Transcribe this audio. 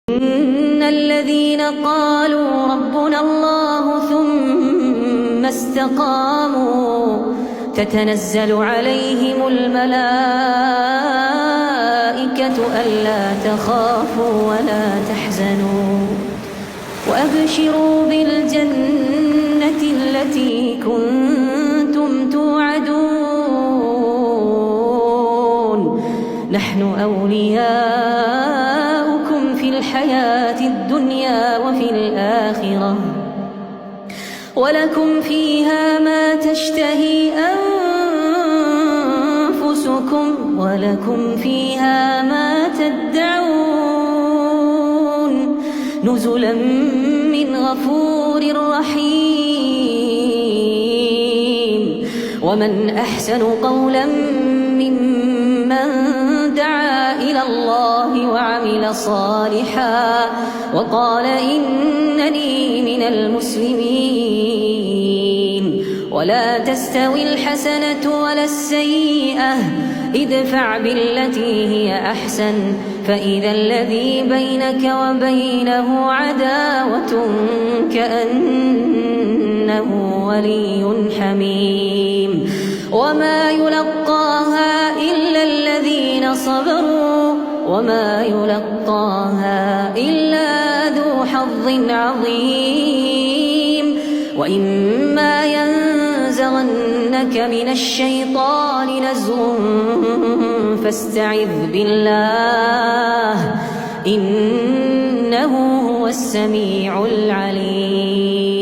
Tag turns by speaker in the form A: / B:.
A: إن الذين قالوا ربنا الله ثم استقاموا تتنزل عليهم الملائكة ألا تخافوا ولا تحزنوا وأبشروا بالجنة التي كنتم توعدون نحن أولياؤكم في الحياة الدنيا وفي الآخرة ولكم فيها ما تشتهي أنفسكم ولكم فيها ما تدعون نزلا من غفور رحيم ومن أحسن قولا ممن دعا إلى الله وعمل صالحا وقال إنني من المسلمين ولا تستوي الحسنة ولا السيئة ادفع بالتي هي أحسن فإذا الذي بينك وبينه عداوة كأنه ولي حميم وما يلقاها إلا الذين صبروا وما يلقاها إلا ذو حظ عظيم وإما ينزغنك من الشيطان نزغ فاستعذ بالله إنه هو السميع العليم.